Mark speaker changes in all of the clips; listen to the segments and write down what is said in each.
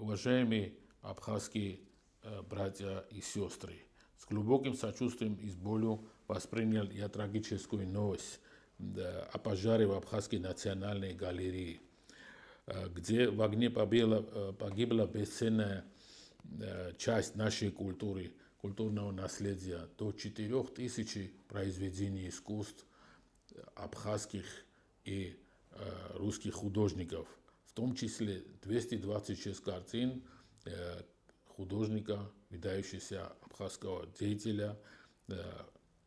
Speaker 1: Уважаемые абхазские братья и сестры, с глубоким сочувствием и с болью воспринял я трагическую новость о пожаре в Абхазской национальной галерее, где в огне погибла бесценная часть нашей культуры, культурного наследия, до 4000 произведений искусств абхазских и русских художников, в том числе 226 картин художника, выдающегося абхазского деятеля,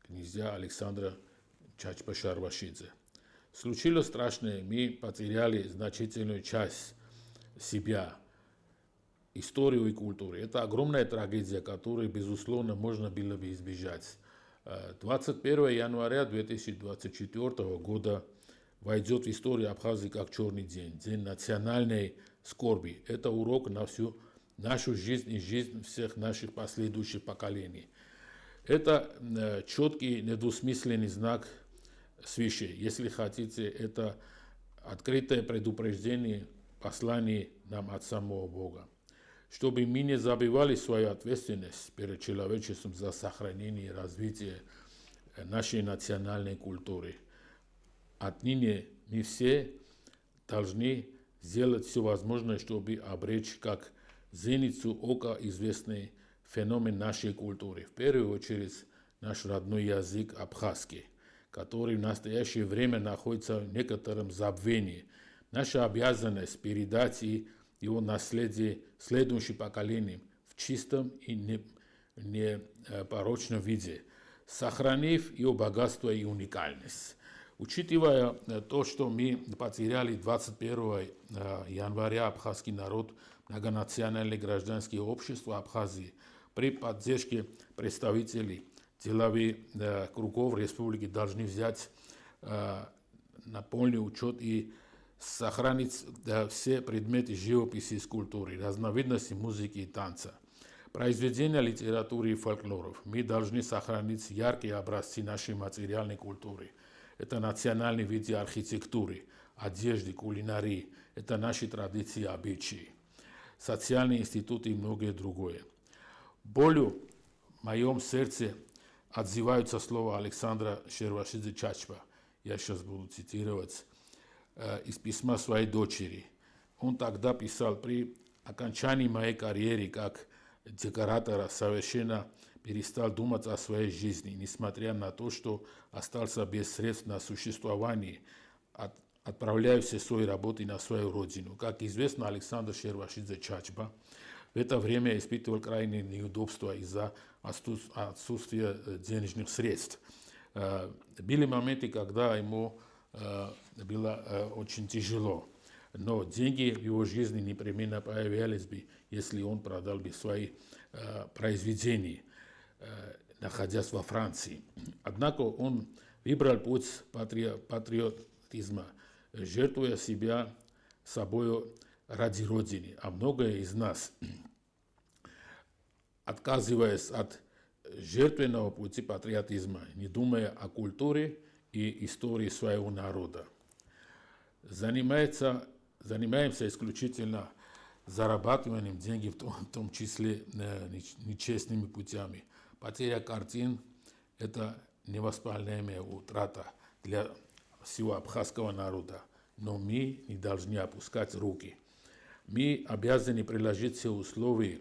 Speaker 1: князя Александра Чачба-Шарвашидзе. Случилось страшное, мы потеряли значительную часть себя, историю и культуру. Это огромная трагедия, которую, безусловно, можно было бы избежать. 21 января 2024 года войдет в историю Абхазии как черный день, день национальной скорби. Это урок на всю нашу жизнь и жизнь всех наших последующих поколений. Это четкий, недвусмысленный знак свыше. Если хотите, это открытое предупреждение, послание нам от самого Бога. Чтобы мы не забывали свою ответственность перед человечеством за сохранение и развитие нашей национальной культуры. Отныне мы все должны сделать все возможное, чтобы обречь как зеницу ока известный феномен нашей культуры. В первую очередь наш родной язык абхазский, который в настоящее время находится в некотором забвении. Наша обязанность передать его наследие следующим поколениям в чистом и непорочном виде, сохранив его богатство и уникальность. Учитывая то, что мы потеряли 21 января абхазский народ, многонациональное гражданское общество Абхазии, при поддержке представителей деловых кругов республики должны взять на полный учет и сохранить все предметы живописи и скульптуры, разновидности музыки и танца, произведения литературы и фольклоров. Мы должны сохранить яркие образцы нашей материальной культуры. Это национальные виды архитектуры, одежды, кулинарии. Это наши традиции и обычаи, социальные институты и многое другое. Болью в моем сердце отзываются слова Александра Шервашидзе Чачба. Я сейчас буду цитировать из письма своей дочери. Он тогда писал: при окончании моей карьеры как декоратора совершенно перестал думать о своей жизни, несмотря на то, что остался без средств на существование, отправляя все свои работы на свою родину. Как известно, Александр Шервашидзе Чачба в это время испытывал крайние неудобства из-за отсутствия денежных средств. Были моменты, когда ему было очень тяжело, но деньги в его жизни непременно появились бы, если он продал бы свои произведения, находясь во Франции. Однако он выбрал путь патриотизма, жертвуя себя собой ради Родины. А многое из нас, отказываясь от жертвенного пути патриотизма, не думая о культуре и истории своего народа. Занимаемся исключительно зарабатыванием денег, в том числе нечестными путями. Потеря картин – это невосполнимая утрата для всего абхазского народа. Но мы не должны опускать руки. Мы обязаны приложить все условия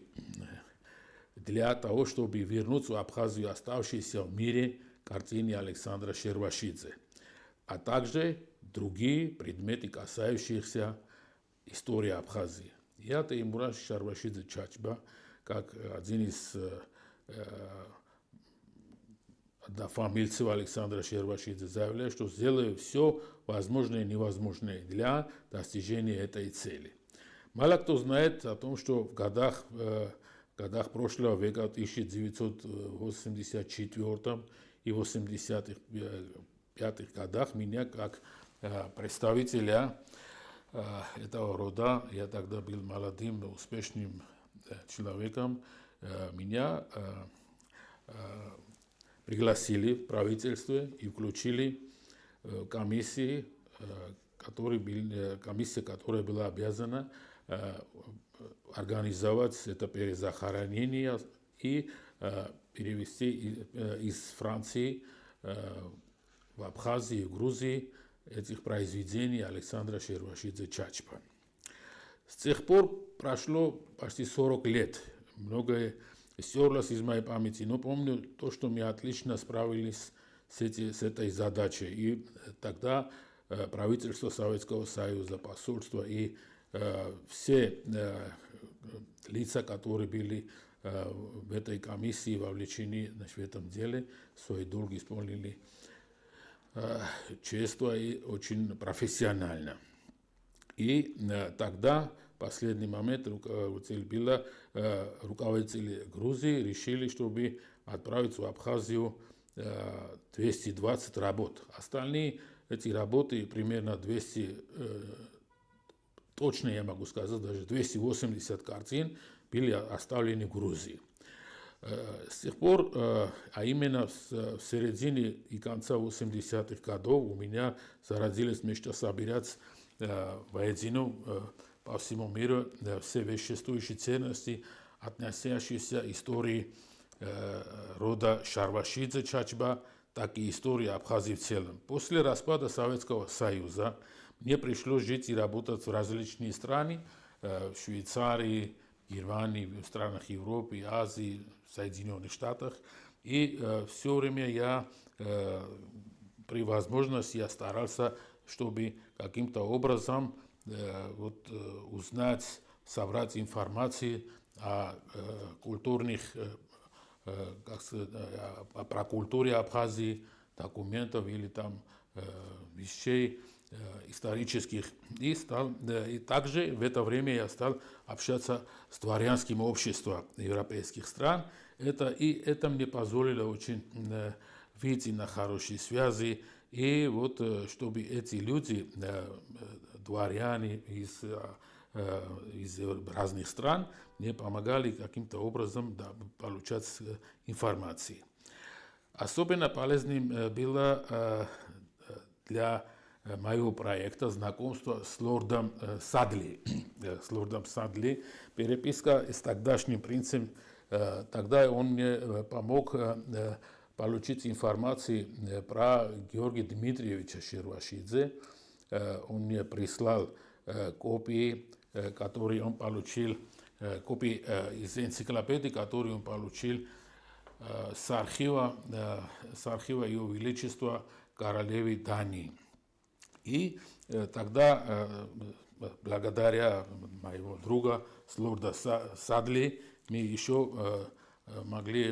Speaker 1: для того, чтобы вернуть в Абхазию оставшиеся в мире картины Александра Шервашидзе, а также другие предметы, касающиеся истории Абхазии. Я, Теймураз Шервашидзе Чачба, как один из однофамильцев Александра Шервашидзе, заявляю, что сделаю все возможное и невозможное для достижения этой цели. Мало кто знает о том, что в годах прошлого века, в 1984 и 1985 годах, меня как представителя этого рода, я тогда был молодым, успешным человеком, меня пригласили в правительство и включили в комиссии, которая была обязана организовать это перезахоронение и перевести из Франции в Абхазию и Грузии этих произведений Александра Шервашидзе Чачба. С тех пор прошло почти 40 лет. Многое стерлось из моей памяти, но помню то, что мы отлично справились с этой задачей. И тогда правительство Советского Союза, посольство и все лица, которые были в этой комиссии вовлечены в этом деле, свой долг исполнили честно и очень профессионально. И тогда, в последний момент, руководители Грузии решили, чтобы отправить в Абхазию 220 работ. Остальные эти работы, примерно 200, точно я могу сказать, даже 280 картин, были оставлены в Грузии. С тех пор, а именно в середине и конце 80-х годов, у меня зародилась мечта собирать воедино по всему миру все веществующие ценности, относящиеся к истории рода Шервашидзе Чачба, так и истории Абхазии в целом. После распада Советского Союза мне пришлось жить и работать в различные страны, в Швейцарии, Германии, в странах Европы, Азии, Соединенных Штатах. И все время я при возможности я старался, чтобы каким-то образом узнать, собрать информацию о культурных, как сказать, про культуре Абхазии, документов или там вещей исторических. И также в это время я стал общаться с дворянским обществом европейских стран. Это мне позволило очень выйти на хорошие связи. И вот чтобы эти люди, дворяне из разных стран, мне помогали каким-то образом получать информацию. Особенно полезным было для моего проекта знакомство с лордом Садли. Переписка с тогдашним принцем. Тогда он мне помог получить информацию про Георгия Дмитриевича Шервашидзе. Он мне прислал копии, которые он получил, копии из энциклопедии, которые он получил с архива Его Величества королевы Дании. И тогда, благодаря моего друга, лорда Садли, мы еще могли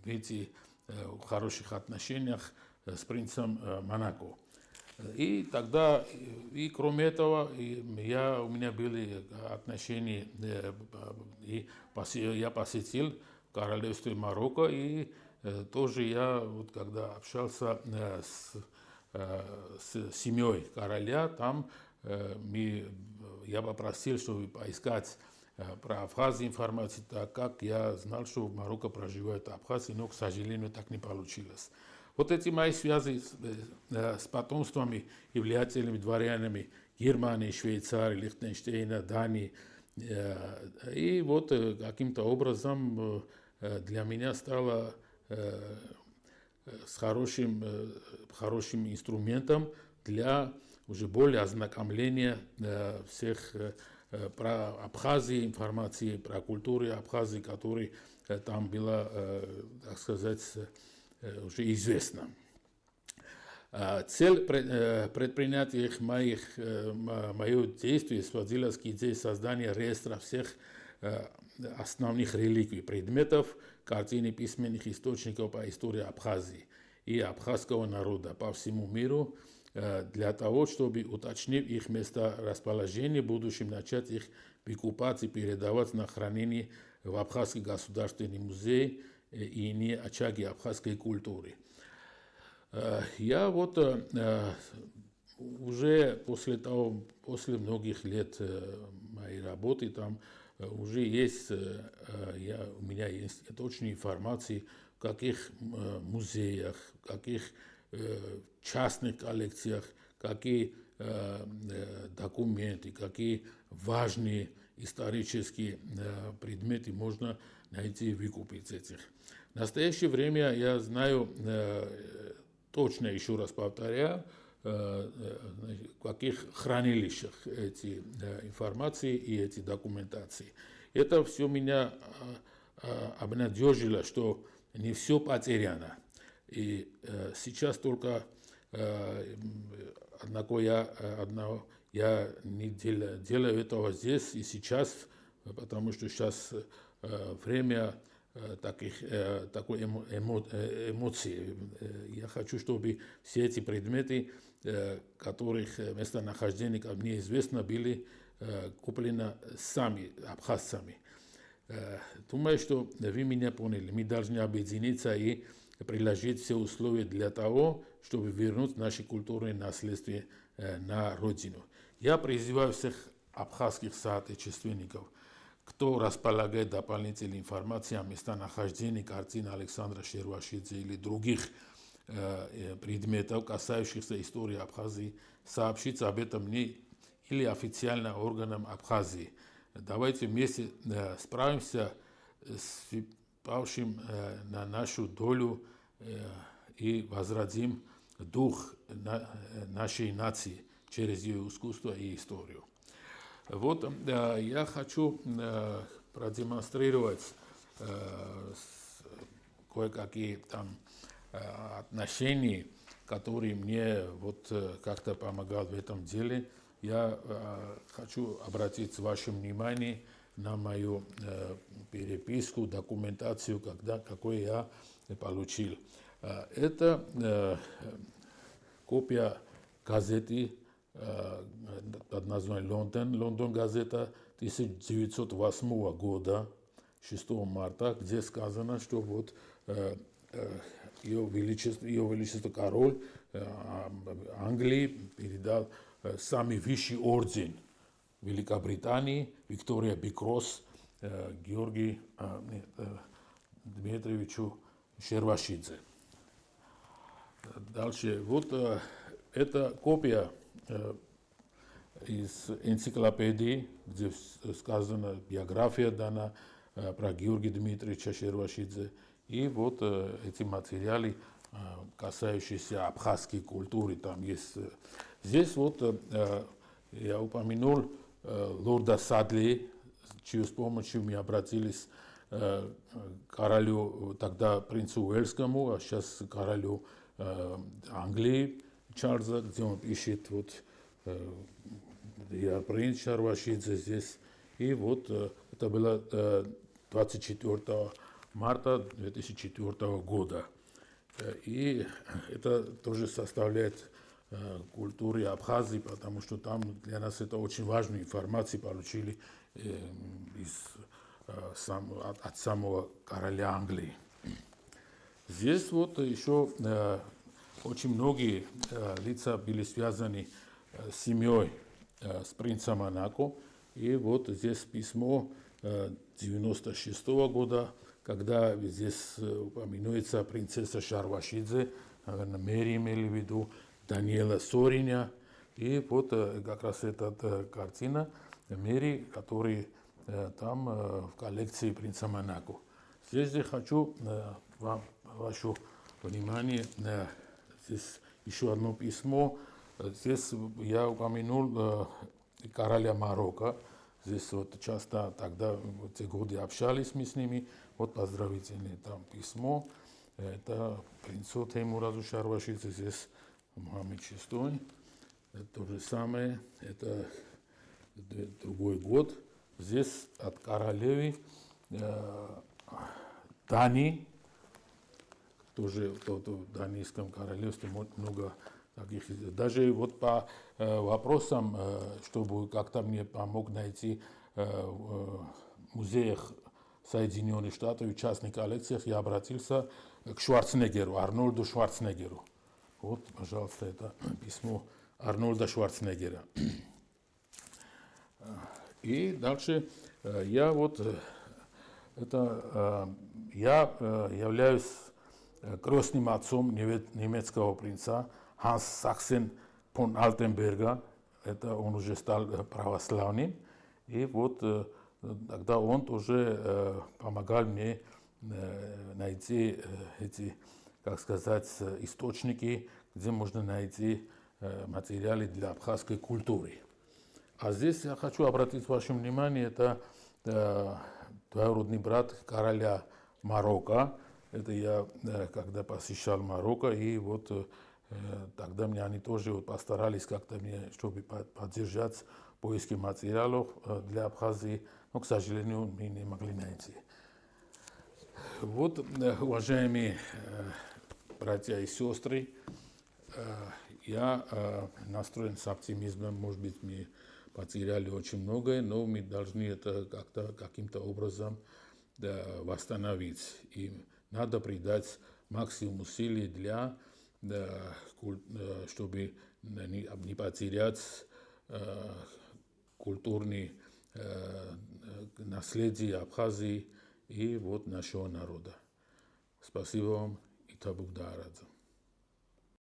Speaker 1: быть в хороших отношениях с принцем Монако. И тогда, и кроме этого, у меня были отношения, и я посетил королевство Марокко, и тоже я, когда общался с семьей короля, там я попросил, чтобы поискать про Абхазию информацию, так как я знал, что в Марокко проживают абхазы, но, к сожалению, так не получилось. Вот эти мои связи с потомствами и влиятельными дворянами Германии, Швейцарии, Лихтенштейна, Дании. И вот каким-то образом для меня стало с хорошим инструментом для уже более ознакомления всех про Абхазию, информации про культуру Абхазии, которая там была, так сказать, уже известна. Цель предпринятия моих действий сводилась к идее создания реестра всех основных реликвий, предметов, картин и письменных источников по истории Абхазии и абхазского народа по всему миру, для того, чтобы, уточнив их месторасположение, в будущем начать их выкупать и передавать на хранение в Абхазский государственный музей и иные очаги абхазской культуры. Я уже после многих лет моей работы там уже есть, у меня есть точные информации, в каких музеях, в каких частных коллекциях, какие документы, какие важные исторические предметы можно найти и выкупить этих. В настоящее время я знаю, точно еще раз повторяю, в каких хранилищах эти информации и эти документации. Это все меня обнадежило, что не все потеряно. И сейчас только однако я не делаю этого здесь и сейчас, потому что сейчас время такой эмоции. Я хочу, чтобы все эти предметы, которых местонахождение мне известно, были куплены сами, абхазцами. Думаю, что вы меня поняли. Мы должны объединиться и приложить все условия для того, чтобы вернуть наше культурное наследство на родину. Я призываю всех абхазских соотечественников, кто располагает дополнительной информацией о местонахождении картин Александра Шервашидзе или других предметов, касающихся истории Абхазии, сообщить об этом мне или официально органам Абхазии. Давайте вместе справимся с павшим на нашу долю и возродим дух нашей нации через ее искусство и историю. Вот я хочу продемонстрировать кое-какие там отношения, которые мне вот как-то помогают в этом деле. Я хочу обратить ваше внимание на мою переписку, документацию, какую я получил. Это копия газеты под названием «Лондон газета» 1908 года, 6 марта, где сказано, что вот Ее Величество король Англии передал самый высший орден Великобритании Виктория Бикросс Георгию Дмитриевичу Шервашидзе. Дальше, вот эта копия из энциклопедии, где сказана биография дана про Георгия Дмитриевича Шервашидзе. И вот эти материалы, касающиеся абхазской культуры, там есть. Здесь вот я упомянул лорда Садли, чью с помощью мы обратились к королю, тогда принцу Уэльскому, а сейчас королю Англии Чарльза, где он пишет, вот я принц Шервашидзе здесь. И вот это было 24 марта 2004 года. И это тоже составляет культуры Абхазии, потому что там для нас это очень важную информацию получили от самого короля Англии. Здесь вот еще очень многие лица были связаны с семьей, с принцем Монако. И вот здесь письмо 96 года, когда здесь упоминается принцесса Шервашидзе, наверное, Мэри имели в виду, Даниэла Сориня. И вот как раз эта картина Мэри, которая там в коллекции принца Монако. Здесь я хочу ваше внимание, здесь еще одно письмо. Здесь я упомянул короля Марокко. Здесь вот часто тогда в те годы общались мы с ними. Вот поздравительное там письмо. Это принцу Теймуразу Шервашидзе, здесь Мухаммед VI. Это то же самое. Это другой год. Здесь от королевы Дании. Тоже в Данийском королевстве много таких. Даже вот по вопросам, чтобы как-то мне помог найти в музеях Соединенных Штатов и частных коллекциях, я обратился к Шварценеггеру, Арнольду Шварценеггеру. Вот, пожалуйста, это письмо Арнольда Шварценеггера. И дальше я являюсь крестным отцом немецкого принца Ханс Саксен фон Альтенберга, это он уже стал православным, и вот тогда он тоже помогал мне найти эти, как сказать, источники, где можно найти материалы для абхазской культуры. А здесь я хочу обратить ваше внимание, это двоюродный брат короля Марокко. Это я когда посещал Марокко, и вот тогда мне они тоже вот постарались как-то мне, чтобы поддержать поиски материалов для Абхазии, но, к сожалению, мы не могли найти. Вот, уважаемые братья и сестры, я настроен с оптимизмом, может быть, мы потеряли очень многое, но мы должны это как-то, каким-то образом восстановить. И надо придать максимум усилий для, чтобы не потерять культурное наследие Абхазии и вот нашего народа. Спасибо вам и табук дарадзам.